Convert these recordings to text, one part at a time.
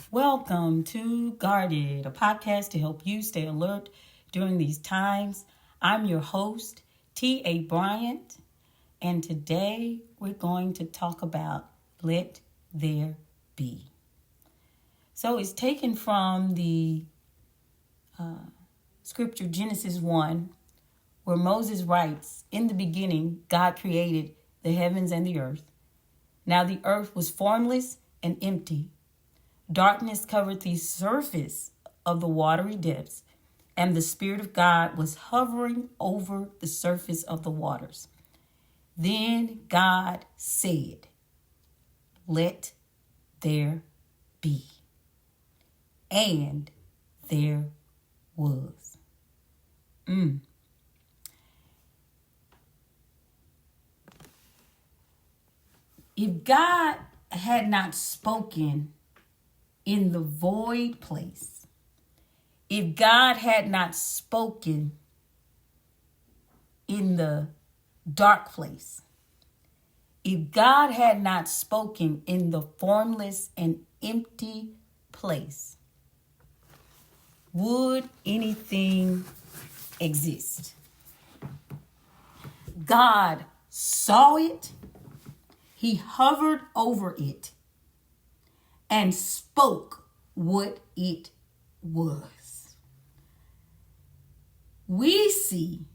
Welcome to Guarded, a podcast to help you stay alert during these times. I'm your host, T.A. Bryant, and today we're going to talk about let there be. So it's taken from the scripture Genesis 1, where Moses writes, "In the beginning, God created the heavens and the earth. Now the earth was formless and empty. Darkness covered the surface of the watery depths, and the Spirit of God was hovering over the surface of the waters. Then God said, 'Let there be.' And there was." If God had not spoken in the void place, if God had not spoken in the dark place, if God had not spoken in the formless and empty place, would anything exist? God saw it, He hovered over it, and spoke what it was. We see,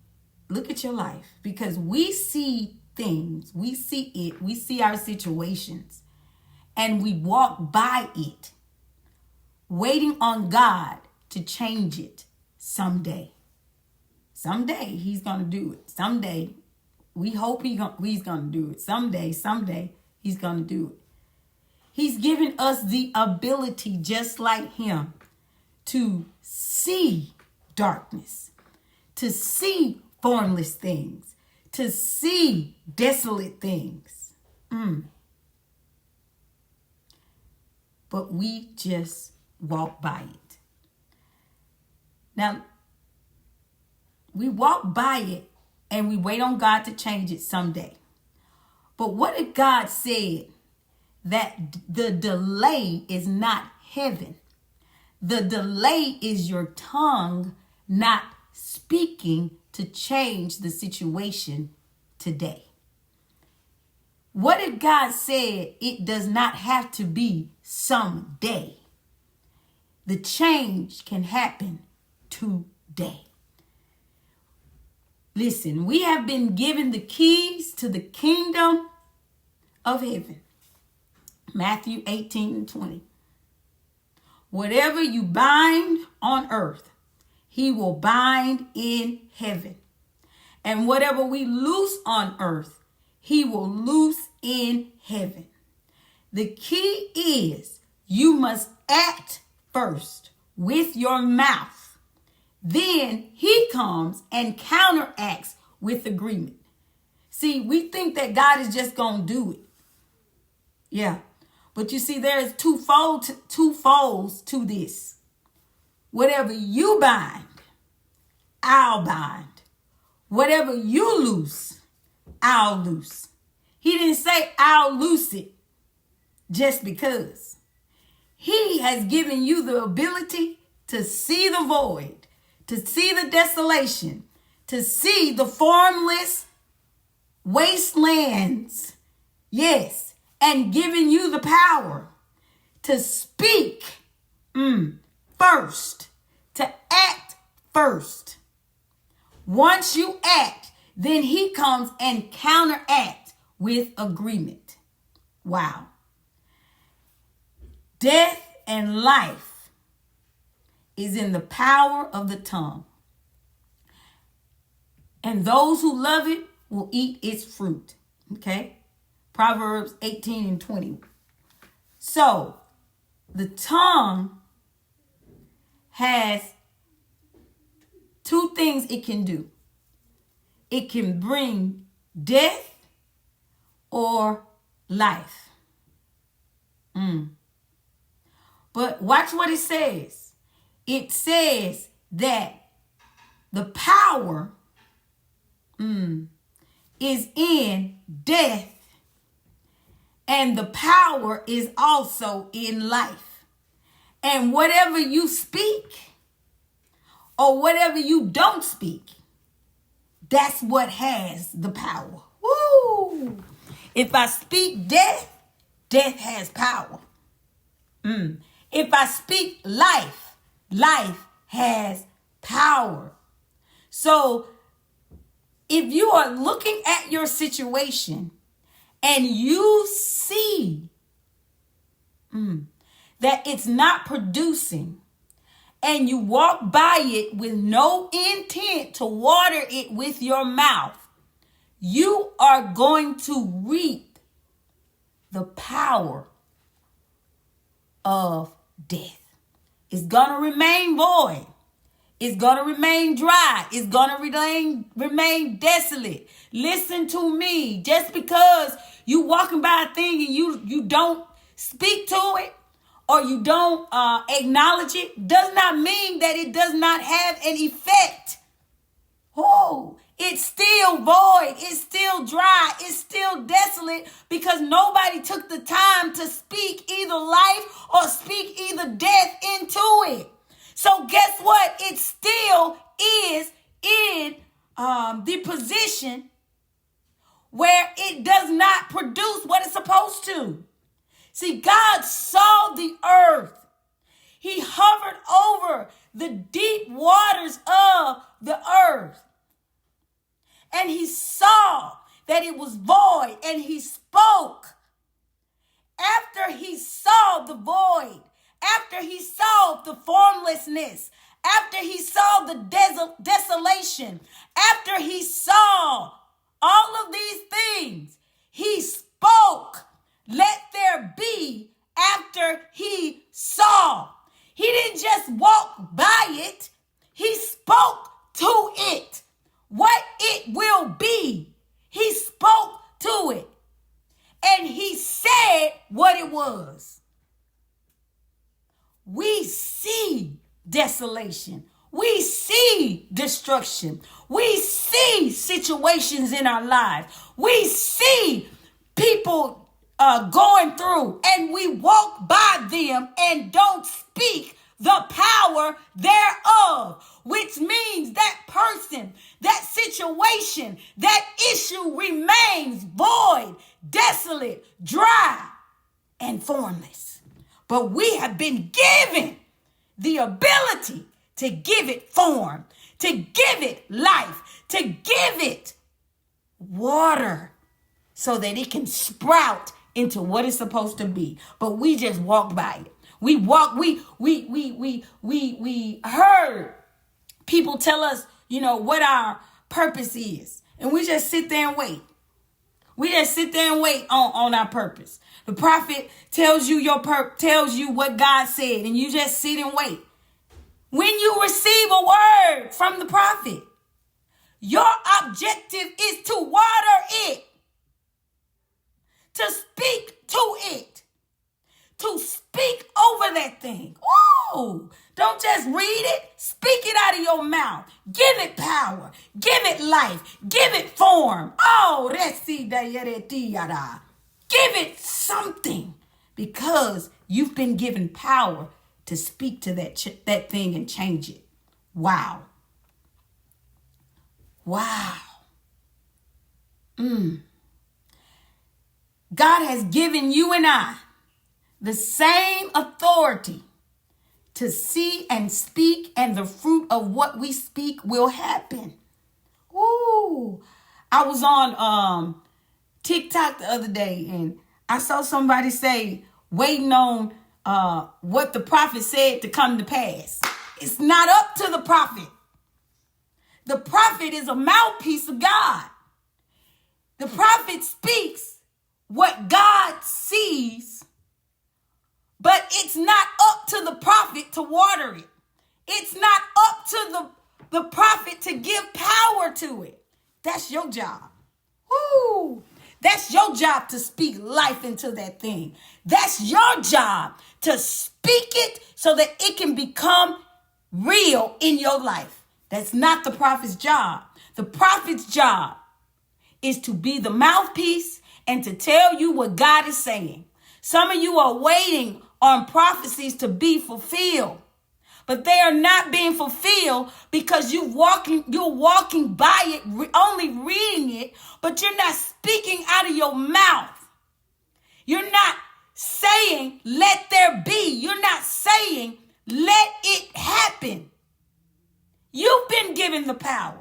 look at your life, because we see things, we see it, we see our situations, and we walk by it, waiting on God to change it someday. Someday He's going to do it. Someday, we hope He's going to do it. Someday He's going to do it. He's given us the ability, just like Him, to see darkness, to see formless things, to see desolate things. But we just walk by it. Now, we walk by it and we wait on God to change it someday. But what if God said that the delay is not heaven? The delay is your tongue not speaking to change the situation today. What if God said it does not have to be someday? The change can happen today. Listen, we have been given the keys to the kingdom of heaven. Matthew 18:20. Whatever you bind on earth, He will bind in heaven. And whatever we loose on earth, He will loose in heaven. The key is you must act first with your mouth. Then He comes and counteracts with agreement. See, we think that God is just going to do it. Yeah. But you see, there is two folds to this. Whatever you bind, I'll bind. Whatever you loose, I'll loose. He didn't say I'll loose it just because. He has given you the ability to see the void, to see the desolation, to see the formless wastelands. Yes. And giving you the power to speak first, to act first. Once you act, then He comes and counteracts with agreement. Wow. Death and life is in the power of the tongue. And those who love it will eat its fruit. Okay? Proverbs 18:20. So, the tongue has two things it can do. It can bring death or life. But watch what it says. It says that the power is in death, and the power is also in life. And whatever you speak or whatever you don't speak, that's what has the power. Woo! If I speak death, death has power. If I speak life, life has power. So if you are looking at your situation and you see that it's not producing, and you walk by it with no intent to water it with your mouth, you are going to reap the power of death. It's going to remain void. It's going to remain dry. It's going to remain desolate. Listen to me. Just because you walking by a thing and you don't speak to it or you don't acknowledge it does not mean that it does not have an effect. Oh, it's still void. It's still dry. It's still desolate because nobody took the time to speak either life or speak either death into it. So guess what? It still is in the position where it does not produce what it's supposed to. See, God saw the earth. He hovered over the deep waters of the earth. And he saw that it was void, and he spoke. After he saw the void, after he saw the formlessness, after he saw the desolation, after he saw all of these things, he spoke, "Let there be," after he saw. He didn't just walk by it. He spoke to it. What it will be. He spoke to it. And he said what it was. We see desolation. We see destruction. We see situations in our lives. We see people going through, and we walk by them and don't speak the power thereof, which means that person, that situation, that issue remains void, desolate, dry, and formless. But we have been given the ability to give it form, to give it life, to give it water so that it can sprout into what it's supposed to be. But we just walk by it. We heard people tell us, what our purpose is. And we just sit there and wait. We just sit there and wait on our purpose. The prophet tells you tells you what God said, and you just sit and wait. When you receive a word from the prophet, your objective is to water it, to speak to it, to speak over that thing. Ooh, don't just read it. Speak it out of your mouth. Give it power. Give it life. Give it form. Oh, give it something, because you've been given power to speak to that thing and change it. Wow. Wow. God has given you and I the same authority to see and speak, and the fruit of what we speak will happen. Ooh. I was on TikTok the other day, and I saw somebody say, waiting on what the prophet said to come to pass. It's not up to the prophet. The prophet is a mouthpiece of God. The prophet speaks what God sees, but it's not up to the prophet to water it. It's not up to the prophet to give power to it. That's your job. Woo! That's your job to speak life into that thing. That's your job to speak it so that it can become real in your life. That's not the prophet's job. The prophet's job is to be the mouthpiece and to tell you what God is saying. Some of you are waiting on prophecies to be fulfilled. But they are not being fulfilled because you're walking by it, only reading it, but you're not speaking out of your mouth. You're not saying, let there be. You're not saying, let it happen. You've been given the power.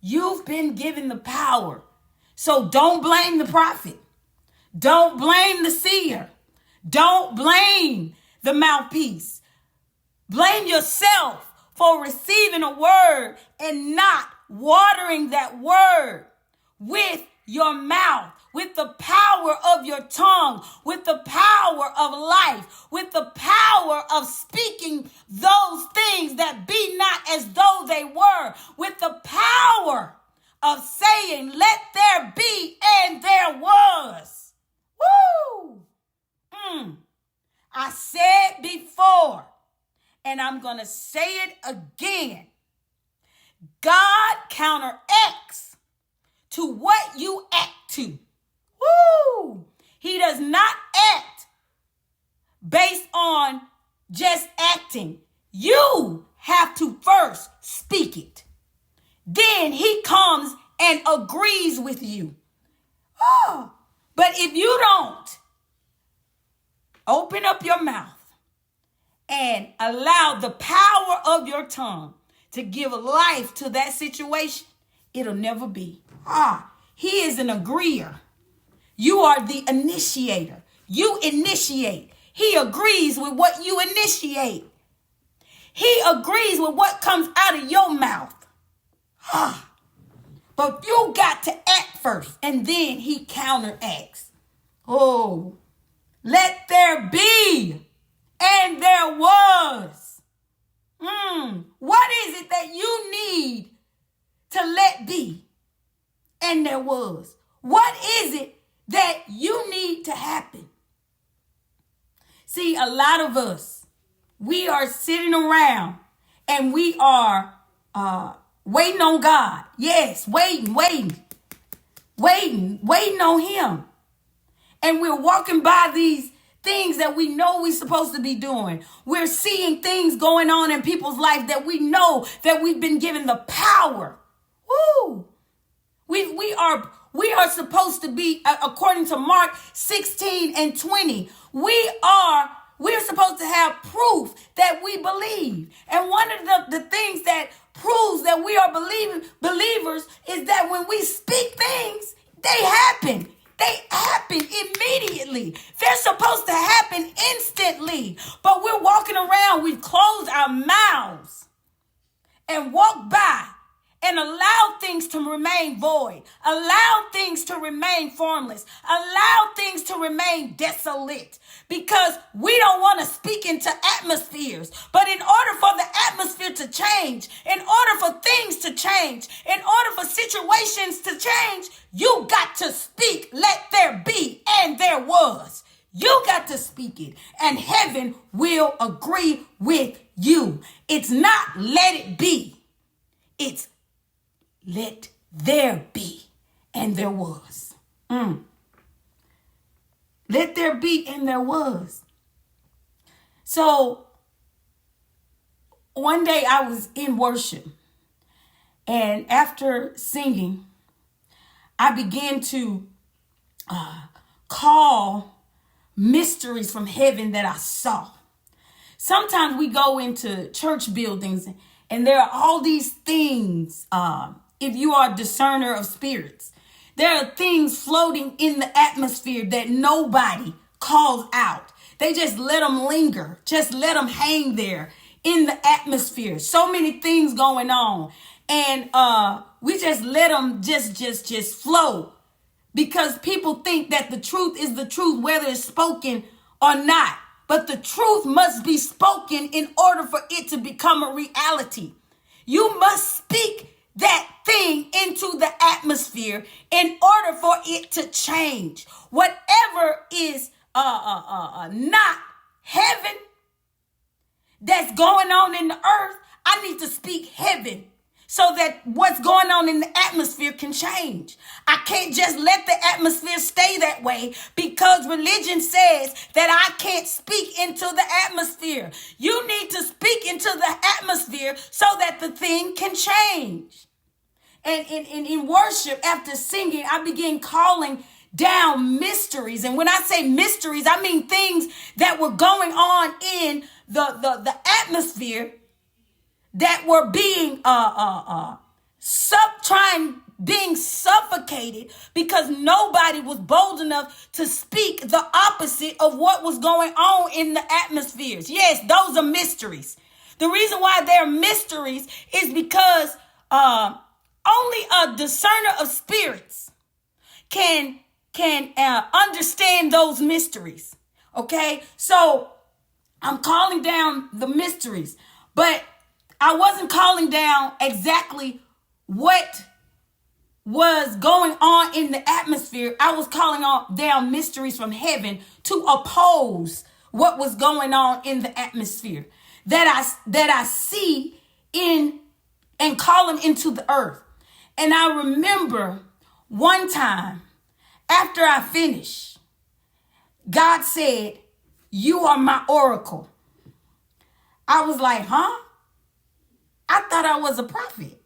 You've been given the power. So don't blame the prophet. Don't blame the seer. Don't blame the mouthpiece. Blame yourself for receiving a word and not watering that word with your mouth, with the power of your tongue, with the power of life, with the power of speaking those things that be not as though they were, with the power of saying, let there be, and there was. Woo! I said before, and I'm going to say it again. God counteracts to what you act to. Woo! He does not act based on just acting. You have to first speak it. Then he comes and agrees with you. Oh, but if you don't open up your mouth and allow the power of your tongue to give life to that situation, it'll never be. He is an agreeer. You are the initiator. You initiate. He agrees with what you initiate. He agrees with what comes out of your mouth. But you got to act first, and then he counteracts. Oh, let there be, and there was. What is it that you need to let be, and there was? What is it that you need to happen? See, a lot of us, we are sitting around and we are waiting on God. Yes, waiting on him. And we're walking by these things that we know we're supposed to be doing. We're seeing things going on in people's life that we know that we've been given the power. Woo! We are supposed to be, according to Mark 16:20, we're supposed to have proof that we believe. And one of the things that proves that we are believers is that when we speak things, they happen. They happen immediately. They're supposed to happen instantly. But we're walking around, we've closed our mouths and walked by and allow things to remain void, allow things to remain formless, allow things to remain desolate, because we don't want to speak into atmospheres. But in order for the atmosphere to change, in order for things to change, in order for situations to change, you got to speak, let there be, and there was. You got to speak it, and heaven will agree with you. It's not let it be. It's let there be, and there was. Let there be, and there was. So one day I was in worship, and after singing, I began to call mysteries from heaven that I saw. Sometimes we go into church buildings and there are all these things. If you are a discerner of spirits, there are things floating in the atmosphere that nobody calls out. They just let them linger. Just let them hang there in the atmosphere. So many things going on. And we just let them just flow. Because people think that the truth is the truth, whether it's spoken or not. But the truth must be spoken in order for it to become a reality. You must speak that thing into the atmosphere in order for it to change. Whatever is not heaven that's going on in the earth, I need to speak heaven so that what's going on in the atmosphere can change. I can't just let the atmosphere stay that way because religion says that I can't speak into the atmosphere. You need to speak into the atmosphere so that the thing can change. And in worship, after singing, I began calling down mysteries. And when I say mysteries, I mean things that were going on in the atmosphere that were being being suffocated because nobody was bold enough to speak the opposite of what was going on in the atmospheres. Yes, those are mysteries. The reason why they're mysteries is because only a discerner of spirits can understand those mysteries. Okay, so I'm calling down the mysteries, but I wasn't calling down exactly what was going on in the atmosphere. I was calling down mysteries from heaven to oppose what was going on in the atmosphere that I see in and call them into the earth. And I remember one time after I finished, God said, "You are my oracle." I was like, huh? I thought I was a prophet.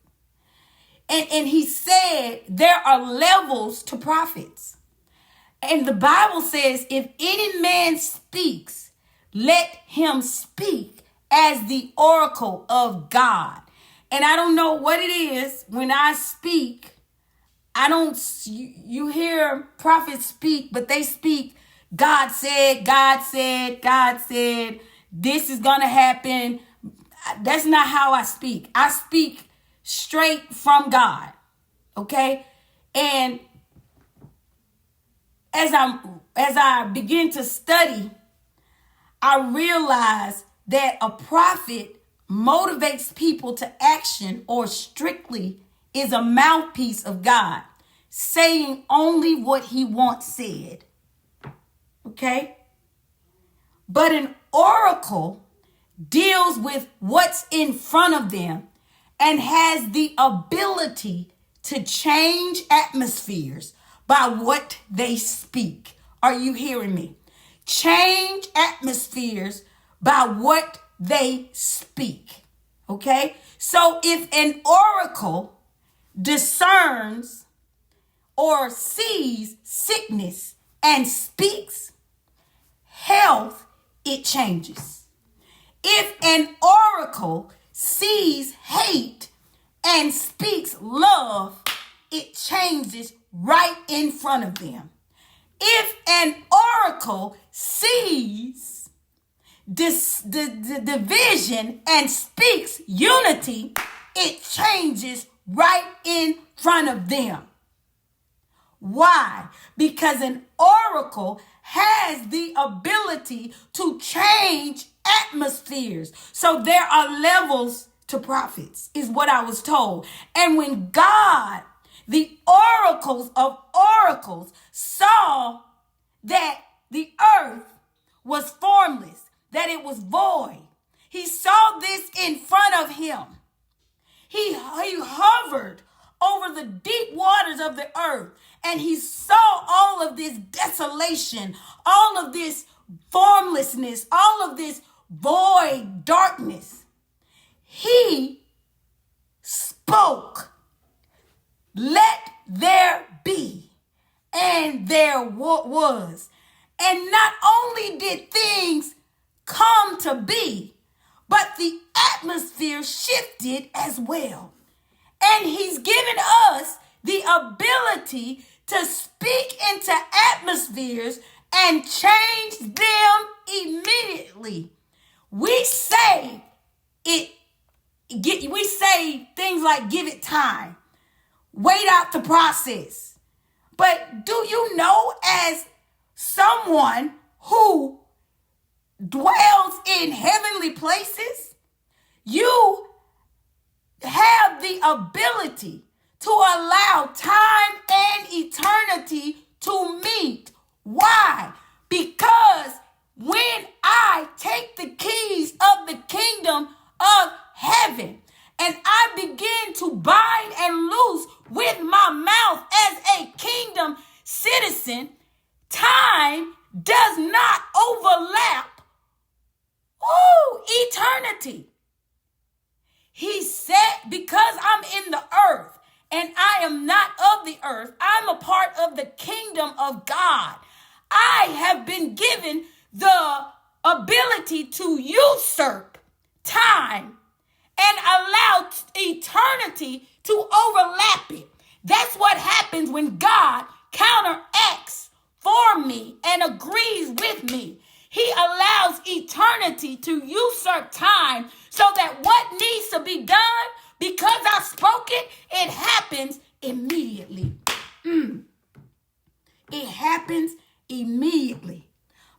And he said there are levels to prophets. And the Bible says, if any man speaks, let him speak as the oracle of God. And I don't know what it is when I speak. You hear prophets speak, but they speak, God said, God said, God said, this is going to happen. That's not how I speak. I speak straight from God. Okay? And as I begin to study, I realize that a prophet motivates people to action or strictly is a mouthpiece of God, saying only what he wants said. Okay? But an oracle deals with what's in front of them and has the ability to change atmospheres by what they speak. Are you hearing me? Change atmospheres by what they speak. Okay? So if an oracle discerns or sees sickness and speaks health, it changes. If an oracle sees hate and speaks love, it changes right in front of them. If an oracle sees the division and speaks unity, it changes right in front of them. Why? Because an oracle has the ability to change atmospheres. So there are levels to prophets, is what I was told. And when God, the oracles of oracles, saw that the earth was formless, that it was void, he saw this in front of him. He hovered over the deep waters of the earth, and he saw all of this desolation, all of this formlessness, all of this void darkness. He spoke, "Let there be," and there was. And not only did things come to be, but the atmosphere shifted as well. And he's given us the ability to speak into atmospheres and change them immediately. We say things like give it time, wait out the process. But do you know, as someone who dwells in heavenly places, you have the ability to allow time and eternity to meet. Why? Because when I take the keys of the kingdom of heaven and I begin to eternity. He said, because I'm in the earth and I am not of the earth, I'm a part of the kingdom of God. I have been given the ability to usurp time and allow eternity to overlap it. That's what happens when God counteracts for me and agrees with me. He allows eternity to usurp time so that what needs to be done, because I spoke it, it happens immediately. It happens immediately.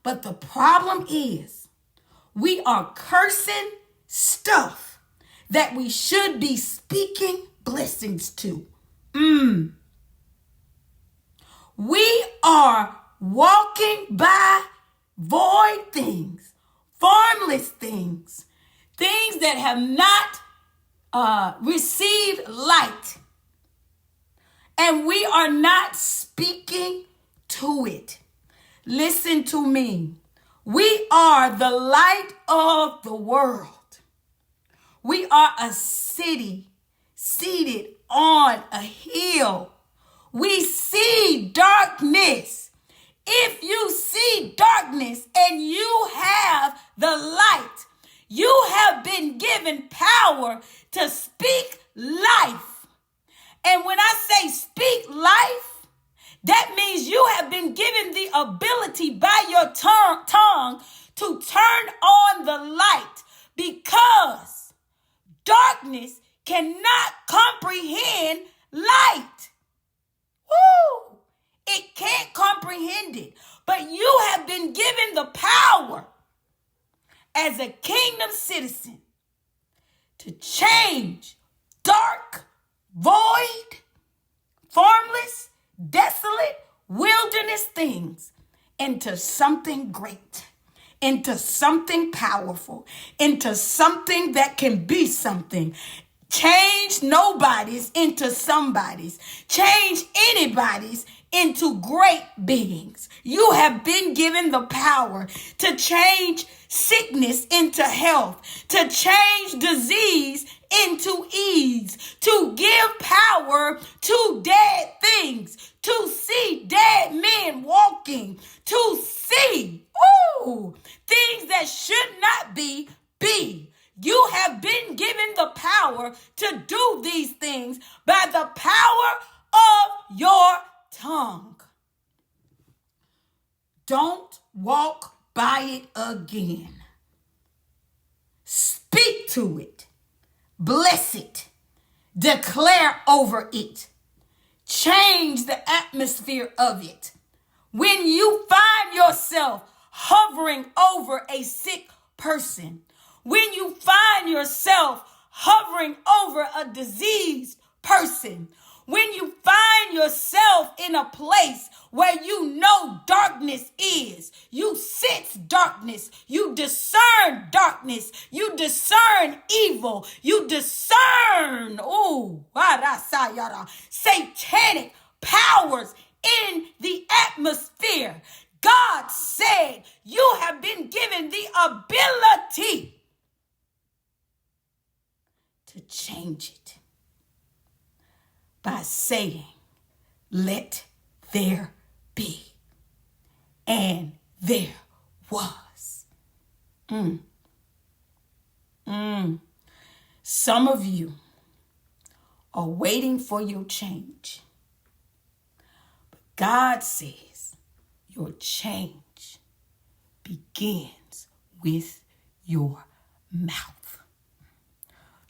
But the problem is we are cursing stuff that we should be speaking blessings to. We are walking by void things, formless things, things that have not received light. And we are not speaking to it. Listen to me. We are the light of the world. We are a city seated on a hill. We see darkness. If you see darkness and you have the light, you have been given power to speak life. And when I say speak life, that means you have been given the ability by your tongue to turn on the light, because darkness cannot comprehend light. Woo! It can't comprehend it. But you have been given the power as a kingdom citizen to change dark, void, formless, desolate, wilderness things into something great, into something powerful, into something that can be something. Change nobody's into somebody's. Change anybody's into great beings. You have been given the power to change sickness into health, to change disease into ease, to give power to dead things, to see dead men walking, to see things that should not be. You have been given the power to do these things by the power of your tongue. Don't walk by it again. Speak to it. Bless it. Declare over it. Change the atmosphere of it. When you find yourself hovering over a sick person, when you find yourself hovering over a diseased person, when you find yourself in a place where you know darkness is, you sense darkness, you discern darkness, you discern evil, you discern, satanic powers in the atmosphere. God said you have been given the ability to change it by saying, let there be. And there was. Some of you are waiting for your change. But God says your change begins with your mouth.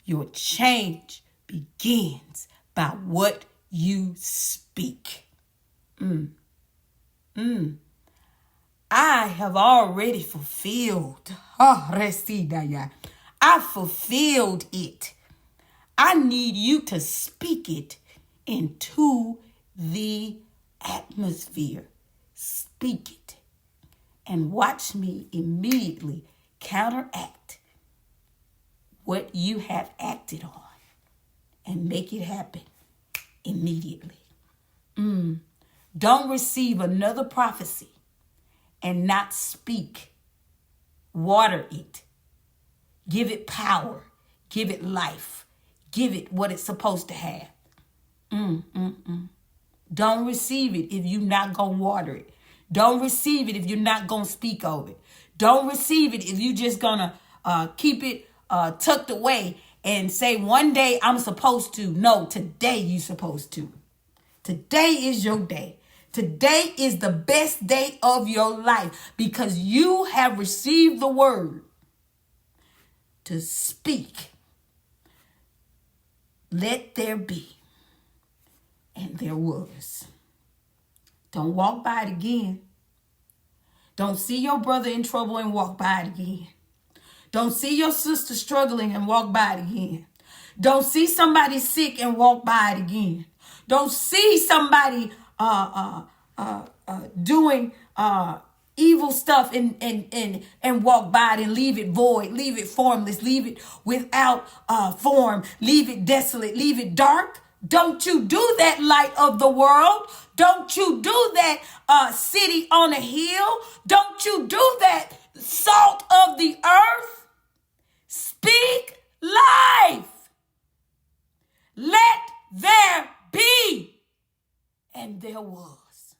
Your change begins by what you speak. I have already fulfilled. I fulfilled it. I need you to speak it into the atmosphere. Speak it. And watch me immediately counteract what you have acted on and make it happen immediately. Don't receive another prophecy and not speak. Water it. Give it power. Give it life. Give it what it's supposed to have. Don't receive it if you're not going to water it. Don't receive it if you're not going to speak over it. Don't receive it if you're just going to keep it tucked away and say, one day I'm supposed to. No, today you're supposed to. Today is your day. Today is the best day of your life because you have received the word to speak. Let there be. And there was. Don't walk by it again. Don't see your brother in trouble and walk by it again. Don't see your sister struggling and walk by it again. Don't see somebody sick and walk by it again. Don't see somebody doing evil stuff and walk by it and leave it void, leave it formless, leave it without form, leave it desolate, leave it dark. Don't you do that, light of the world. Don't you do that, city on a hill. Don't you do that, salt of the earth. Speak life. Let there be. And there was.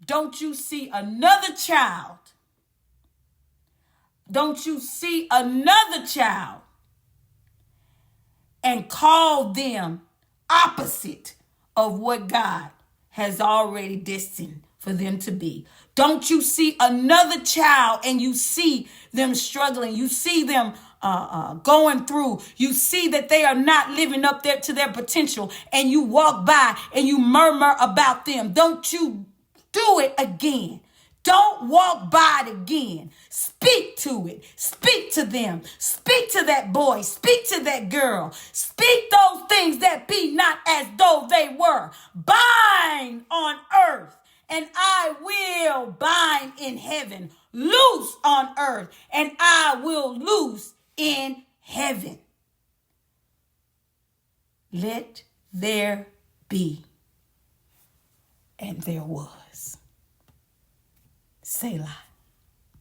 Don't you see another child? Don't you see another child and call them opposite of what God has already destined for them to be? Don't you see another child and you see them struggling? You see them going through. You see that they are not living up there to their potential, and you walk by and you murmur about them. Don't you do it again. Don't walk by it again. Speak to it. Speak to them. Speak to that boy. Speak to that girl. Speak those things that be not as though they were. Bind on earth, and I will bind in heaven. Loose on earth, and I will loose in heaven. Let there be. And there was. Selah.